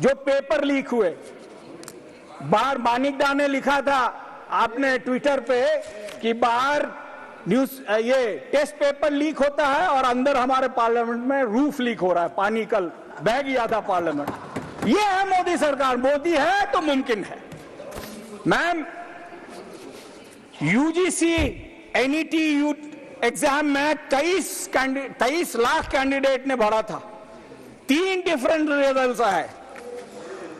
जो paper leak हुए, बाहर मानिकदा ने लिखा था आपने ट्विटर पे कि बाहर न्यूज ये टेस्ट पेपर लीक होता है और अंदर हमारे पार्लियामेंट में रूफ लीक हो रहा है, पानी कल बह गया था पार्लियामेंट। ये है मोदी सरकार, मोदी है तो मुमकिन है। मैम, यूजीसी एनईटी एग्जाम में 23 लाख कैंडिडेट ने भरा था, 3 डिफरेंट रिजल्ट आए,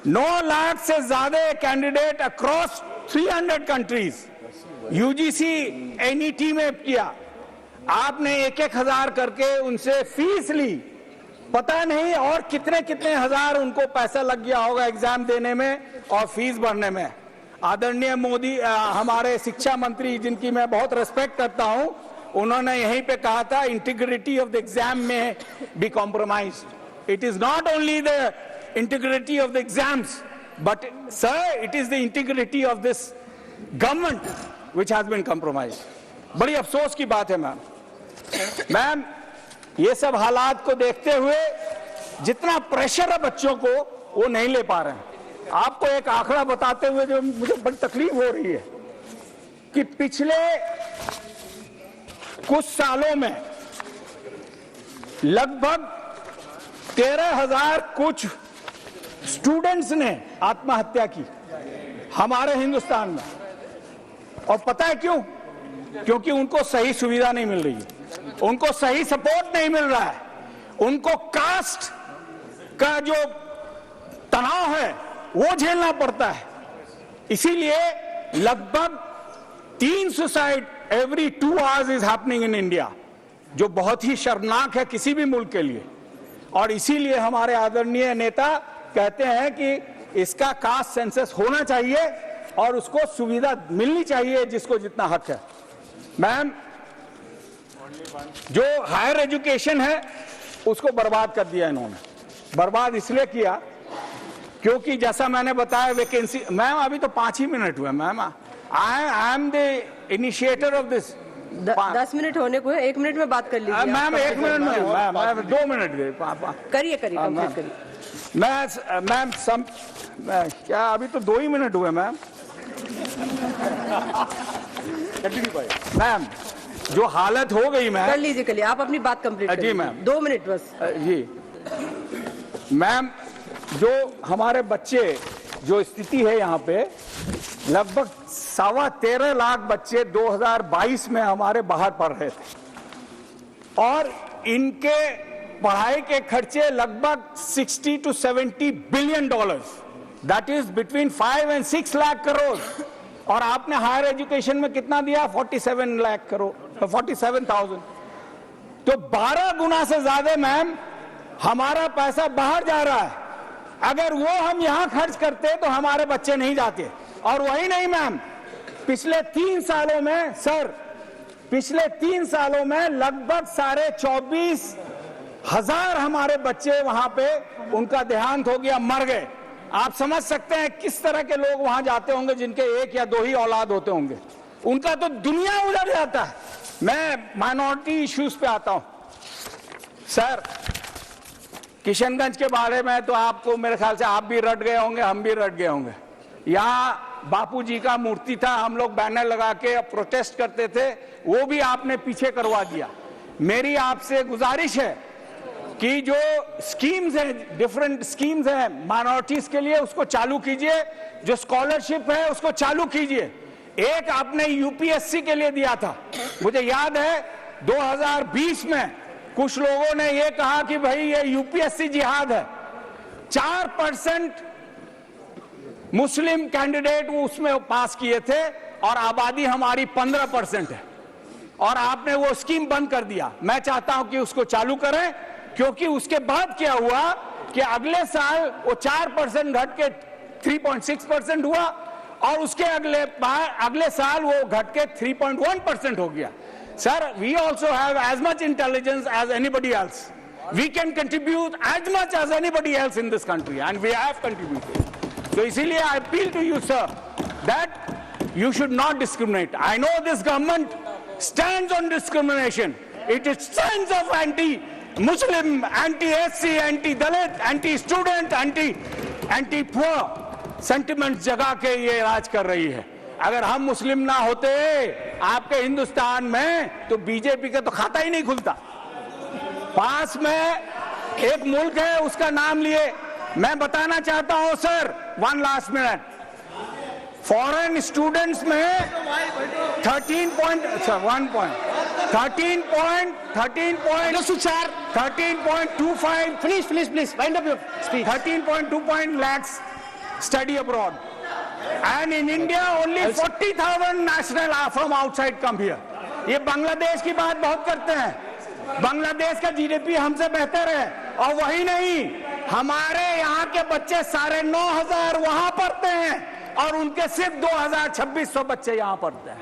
9 लाख से ज्यादा candidate across 300 countries UGC NET में किया। आपने 1-1 हजार करके उनसे फीस ली, पता नहीं और कितने कितने हजार उनको पैसा लग गया होगा एग्जाम देने में और फीस भरने में। आदरणीय मोदी हमारे शिक्षा मंत्री, जिनकी मैं बहुत रेस्पेक्ट करता हूं, उन्होंने यहीं पे कहा था इंटीग्रिटी ऑफ द एग्जाम में be compromised. It is not only the integrity of the exams but sir it is the integrity of this government which has been compromised। बड़ी अफसोस की बात है मैम, ये सब हालात को देखते हुए जितना प्रेशर है बच्चों को वो नहीं ले पा रहे हैं। आपको एक आंकड़ा बताते हुए जो मुझे बड़ी तकलीफ हो रही है कि पिछले कुछ सालों में लगभग 13,000 कुछ स्टूडेंट्स ने आत्महत्या की हमारे हिंदुस्तान में। और पता है क्यों? क्योंकि उनको सही सुविधा नहीं मिल रही है, उनको सही सपोर्ट नहीं मिल रहा है, उनको कास्ट का जो तनाव है वो झेलना पड़ता है। इसीलिए लगभग 3 suicide every 2 hours is happening in India, जो बहुत ही शर्मनाक है किसी भी मुल्क के लिए। और इसीलिए हमारे आदरणीय नेता कहते हैं कि इसका कास्ट सेंसस होना चाहिए और उसको सुविधा मिलनी चाहिए जिसको जितना हक है। मैम, जो हायर एजुकेशन है उसको बर्बाद कर दिया इन्होंने। बर्बाद इसलिए किया क्योंकि जैसा मैंने बताया वैकेंसी, मैम अभी तो 5 ही मिनट हुए ma'am, I am the initiator of this. 10 minute होने को है, 1 मिनट में बात कर लीजिए मैम। 1 मिनट में मैम 2 मिनट गए, करिए कंप्लीट करिए। मैम क्या अभी तो 2 ही मिनट हुए मैम। मैम जो हालत हो गई मैम, कर लीजिए आप अपनी बात कंप्लीट करिए। जी मैम 2 मिनट बस। जी मैम, जो हमारे बच्चे जो स्थिति है यहाँ पे, लगभग 13.25 लाख बच्चे 2022 में हमारे बाहर पढ़ रहे थे और इनके पढ़ाई के खर्चे लगभग 60 to 70 billion dollars, that is between 5 and 6 lakh crore. और आपने हायर एजुकेशन में कितना दिया? 47 लाख करोड़, 47,000। तो 12 गुना से ज्यादा मैम हमारा पैसा बाहर जा रहा है। अगर वो हम यहां खर्च करते तो हमारे बच्चे नहीं जाते। और वही नहीं मैम, पिछले 3 सालों में सर, पिछले 3 सालों में लगभग 24,000 हमारे बच्चे वहां पे उनका देहांत हो गया, मर गए। आप समझ सकते हैं किस तरह के लोग वहां जाते होंगे जिनके 1 या 2 ही औलाद होते होंगे, उनका तो दुनिया उजड़ जाता है। मैं माइनॉरिटी इश्यूज पे आता हूं सर। किशनगंज के बारे में तो आपको मेरे ख्याल से आप भी रट गए होंगे, हम भी रट गए होंगे। यहाँ बापू जी का मूर्ति था, हम लोग बैनर लगा के प्रोटेस्ट करते थे, वो भी आपने पीछे करवा दिया। मेरी आपसे गुजारिश है कि जो स्कीम्स हैं, डिफरेंट स्कीम्स हैं माइनॉरिटीज के लिए, उसको चालू कीजिए। जो स्कॉलरशिप है उसको चालू कीजिए। एक आपने यूपीएससी के लिए दिया था, मुझे याद है 2020 में कुछ लोगों ने ये कहा कि भाई ये यूपीएससी जिहाद है। 4% मुस्लिम कैंडिडेट वो उसमें पास किए थे और आबादी हमारी 15% है, और आपने वो स्कीम बंद कर दिया। मैं चाहता हूं कि उसको चालू करें, क्योंकि उसके बाद क्या हुआ कि अगले साल वो 4% घट के 3.6% हुआ और उसके अगले साल वो घट के 3.1% हो गया। Sir, we also have as much intelligence as anybody else. We can contribute as much as anybody else in this country, and we have contributed. So, इसीलिए I appeal to you, sir, that you should not discriminate. I know this government stands on discrimination. It stands of anti-Muslim, anti-SC, anti-Dalit, anti-student, anti poor sentiment जगा के ये राज कर रही है। अगर हम मुस्लिम ना होते आपके हिंदुस्तान में तो बीजेपी का तो खाता ही नहीं खुलता। पास में एक मुल्क है, उसका नाम लिए मैं बताना चाहता हूं sir, 1 last minute. Foreign students में 13.25 Please, wind up your speech. 13.2 lakhs study abroad, and in India only 40,000 national are from outside come here. ये बांग्लादेश की बात बहुत करते हैं, बांग्लादेश का जीडीपी हमसे बेहतर है, और वही नहीं, हमारे यहाँ के बच्चे 9,500 वहां पढ़ते हैं और उनके सिर्फ 2,2600 बच्चे यहाँ पढ़ते हैं,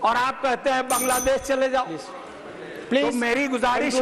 और आप कहते हैं बांग्लादेश चले जाओ। तो मेरी गुजारिश